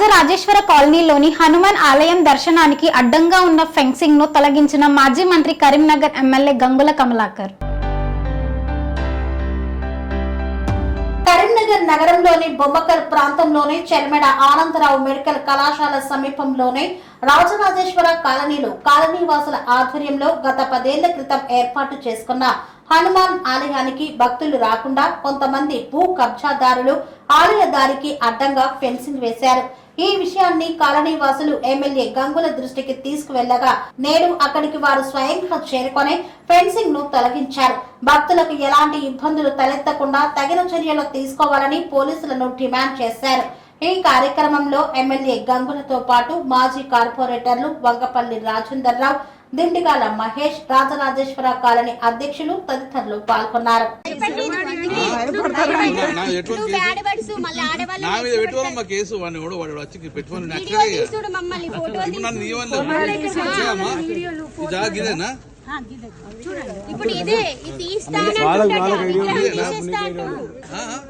రాజరాజేశ్వర కాలనీలోని హనుమాన్ ఆలయం దర్శనానికి అడ్డంగా ఉన్న ఫెన్సింగ్ ను తొలగించిన మాజీ మంత్రి కరీంనగర్ ఎమ్మెల్యే గంగుల కమలాకర్. కరీంనగర్ నగరంలోని బొమ్మకల్ ప్రాంతంలోని చెర్మెడ ఆనందరావు మెడికల్ కళాశాల సమీపంలోని రాజరాజేశ్వర కాలనీలో కాలనీవాసుల ఆధ్వర్యంలో గత 10 ఏళ్ల క్రితం ఏర్పాటు చేసుకున్న హనుమాన్ ఆలయానికి భక్తులు రాకుండా కొంతమంది భూ కబ్జాదారులు ఆలయ దారికి అడ్డంగా ఫెన్సింగ్ వేశారు. ఈ విషయాన్ని కాలనీవాసులు ఎమ్మెల్యే గంగుల దృష్టికి తీసుకువెళ్లగా నేడు అక్కడికి వారు స్వయంగా చేరుకొని ఫెన్సింగ్ ను తొలగించారు. భక్తులకు ఎలాంటి ఇబ్బందులు తలెత్తకుండా తగిన చర్యలు తీసుకోవాలని పోలీసులను డిమాండ్ చేశారు. ఈ కార్యక్రమంలో ఎమ్మెల్యే గంగులతో పాటు మాజీ కార్పొరేటర్లు వంగపల్లి రాజేందర్రావు, దిండిగాల మహేష్, రాజరాజేశ్వర కాలనీ అధ్యక్షులు తదితరులు పాల్గొన్నారు.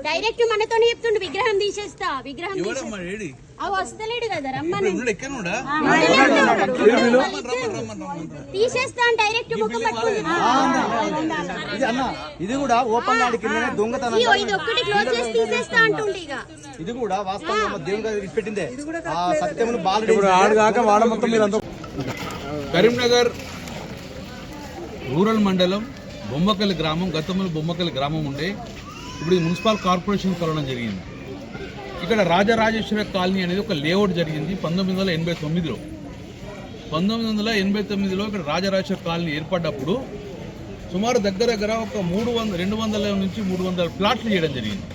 డైరెక్ట్ మనతోనే చెప్తుండు విగ్రహం తీసేస్తా, విగ్రహం వస్తలేడు కదా, తీసేస్తా డైరెక్ట్ ముఖం ఇది కూడా ఓపెన్ దొంగతనం, ఇది ఒక్కటి క్లోజ్ చేసి తీసేస్తా అంటుండే. ఇక ఇది కూడా వాస్తవంగా దేవుని పెట్టిందే సత్యమును కరీంనగర్ రూరల్ మండలం బొమ్మకల్ గ్రామం, గతంలో బొమ్మకల్ గ్రామం ఉండే, ఇప్పుడు మున్సిపల్ కార్పొరేషన్ కలవడం జరిగింది. ఇక్కడ రాజరాజేశ్వర కాలనీ అనేది ఒక లేఅవుట్ జరిగింది 1989లో. 1989లో ఇక్కడ రాజరాజేశ్వర కాలనీ ఏర్పడ్డప్పుడు సుమారు దగ్గర ఒక 200 నుంచి 300 ప్లాట్లు చేయడం జరిగింది.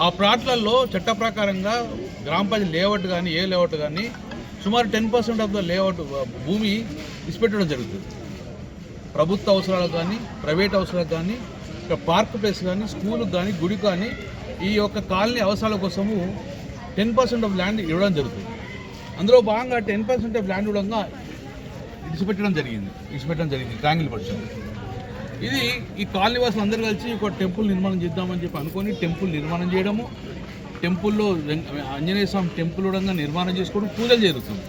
ఆ ప్లాట్లలో చట్ట ప్రకారంగా గ్రామ పంచాయతీ లేఅవుట్ కానీ ఏ లేఅవుట్ కానీ సుమారు 10% ఆఫ్ ద లేఅవుట్ భూమి ఇచ్చిపెట్టడం జరుగుతుంది. ప్రభుత్వ అవసరాలకు కానీ ప్రైవేట్ అవసరాలకు కానీ ఇక్కడ పార్క్ ప్లేస్ కానీ స్కూల్కి కానీ గుడి కానీ ఈ యొక్క కాలనీ అవసరాల కోసము 10% ఆఫ్ ల్యాండ్ ఇవ్వడం జరుగుతుంది. అందులో భాగంగా 10% ఆఫ్ ల్యాండ్ ఇవ్వడంగా ఇచ్చిపెట్టడం జరిగింది ట్రాంగిల్ పర్సన్. ఇది ఈ కాలనీ వాసులు అందరూ కలిసి ఒక టెంపుల్ నిర్మాణం చేద్దామని చెప్పి అనుకొని టెంపుల్ నిర్మాణం చేయడము, టెంపుల్లో ఆంజనేయ స్వామి టెంపుల్ కూడా నిర్మాణం చేసుకోవడం, పూజలు జరుగుతుంది.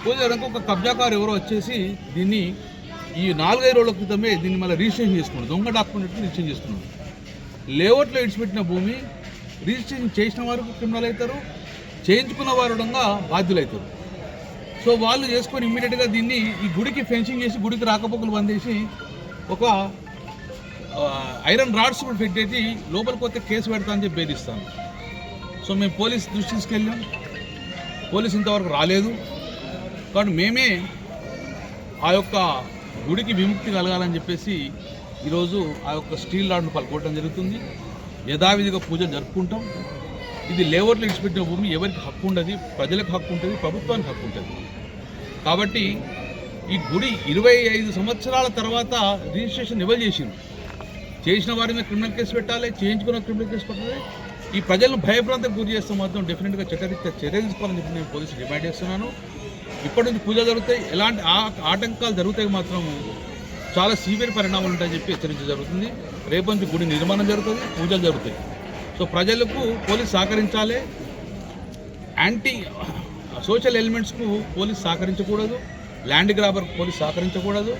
పూజ జరగక ఒక కబ్జాకారు ఎవరో వచ్చేసి దీన్ని ఈ 4-5 రోజుల క్రితమే దీన్ని మళ్ళీ రిజిస్ట్రేషన్ చేసుకున్నాడు, దొంగ డాక్యుమెంట్ రిజిస్ట్రేషన్ చేసుకున్నాడు. లేఅవుట్లో ఇడిచిపెట్టిన భూమి రిజిస్ట్రేషన్ చేసిన వారు క్రిమినల్ అవుతారు, చేయించుకున్న వారు బాధ్యులవుతారు. సో వాళ్ళు చేసుకొని ఇమ్మీడియట్గా దీన్ని ఈ గుడికి ఫెన్సింగ్ చేసి గుడికి రాకపోకలు బందేసి ఒక ఐరన్ రాడ్స్ కూడా పెట్టేసి లోపలికి పోతే కేసు పెడతా అని చెప్పి బెదిరిస్తాను. సో మేము పోలీస్ దృష్టి తీసుకెళ్ళాం, పోలీసు ఇంతవరకు రాలేదు. కాబట్టి మేమే ఆ యొక్క గుడికి విముక్తి కలగాలని చెప్పేసి ఈరోజు ఆ యొక్క స్టీల్ రాడ్ను పలుకోవడం జరుగుతుంది. యథావిధిగా పూజలు జరుపుకుంటాం. ఇది లేఅవుట్లో ఇచ్చిపెట్టిన భూమి ఎవరికి హక్కు ఉండదు, ప్రజలకు హక్కు ఉంటుంది, ప్రభుత్వానికి హక్కు ఉంటుంది. కాబట్టి ఈ గుడి 25 సంవత్సరాల తర్వాత రిజిస్ట్రేషన్ ఎవరు చేసిన వారి మీద క్రిమినల్ కేసు పెట్టాలి, చేయించుకున్న క్రిమినల్ కేసు పెట్టాలి. ఈ ప్రజలను భయభ్రాంతకు గురి చేస్తే మాత్రం డెఫినెట్గా చట్టరీత్యా చర్య తీసుకోవాలని చెప్పి నేను పోలీసు డిమాండ్ చేస్తున్నాను. ఇప్పటి నుంచి పూజలు జరుగుతాయి, ఎలాంటి ఆటంకాలు జరుగుతాయి మాత్రం చాలా సీవియర్ పరిణామాలు ఉంటాయని చెప్పి హెచ్చరించడం జరుగుతుంది. రేపు నుంచి గుడి నిర్మాణం జరుగుతుంది, పూజలు జరుగుతాయి. సో ప్రజలకు పోలీసు సహకరించాలి, యాంటీ సోషల్ ఎలిమెంట్స్కు పోలీసు సహకరించకూడదు, ల్యాండ్ గ్రాబర్ పోలీసు సహకరించకూడదు.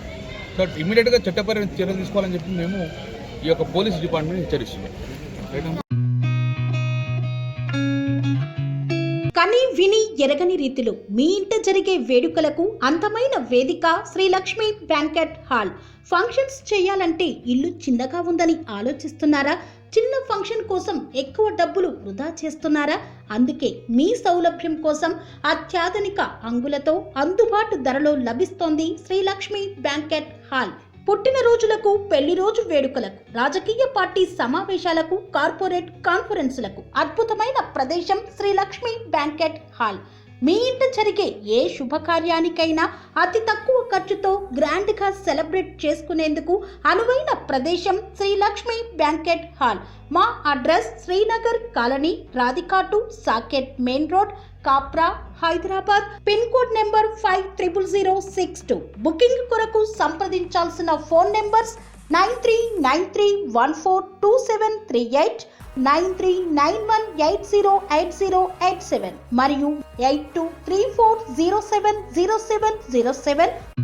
సో ఇమీడియట్గా చట్టపరమైన చర్యలు తీసుకోవాలని చెప్పి మేము ఈ యొక్క పోలీస్ డిపార్ట్మెంట్ హెచ్చరిస్తున్నాం. కని విని ఎరగని రీతిలో మీ ఇంట జరిగే వేడుకలకు అందమైన వేదిక Shri Lakshmi banquet hall. Functions చేయాలంటే ఇల్లు చిన్నగా ఉందని ఆలోచిస్తున్నారా? చిన్న ఫంక్షన్ కోసం ఎక్కువ డబ్బులు వృధా చేస్తున్నారా? అందుకే మీ సౌలభ్యం కోసం అత్యాధునిక అంగులతో అందుబాటు ధరలో లభిస్తోంది శ్రీ లక్ష్మి బ్యాంకెట్ హాల్. పుట్టినరోజులకు, పెళ్లి రోజు వేడుకలకు, రాజకీయ పార్టీ సమావేశాలకు, కార్పొరేట్ కాన్ఫరెన్సులకు అద్భుతమైన ప్రదేశం శ్రీ లక్ష్మి బ్యాంకెట్ హాల్. మీ ఇంట జరిగే ఏ శుభకార్యానికైనా అతి తక్కువ ఖర్చుతో గ్రాండ్ గా సెలబ్రేట్ చేసుకునేందుకు అనువైన ప్రదేశం శ్రీ లక్ష్మి బ్యాంకెట్ హాల్. మా అడ్రస్ శ్రీనగర్ కాలనీ, రాధికాటు, Saket main road, Kapra, Hyderabad. Pin code number 500062. Booking కొరకు సంప్రదించాల్సిన ఫోన్ నెంబర్స్ 9393142738, 9391808087 మరియు 8234070707.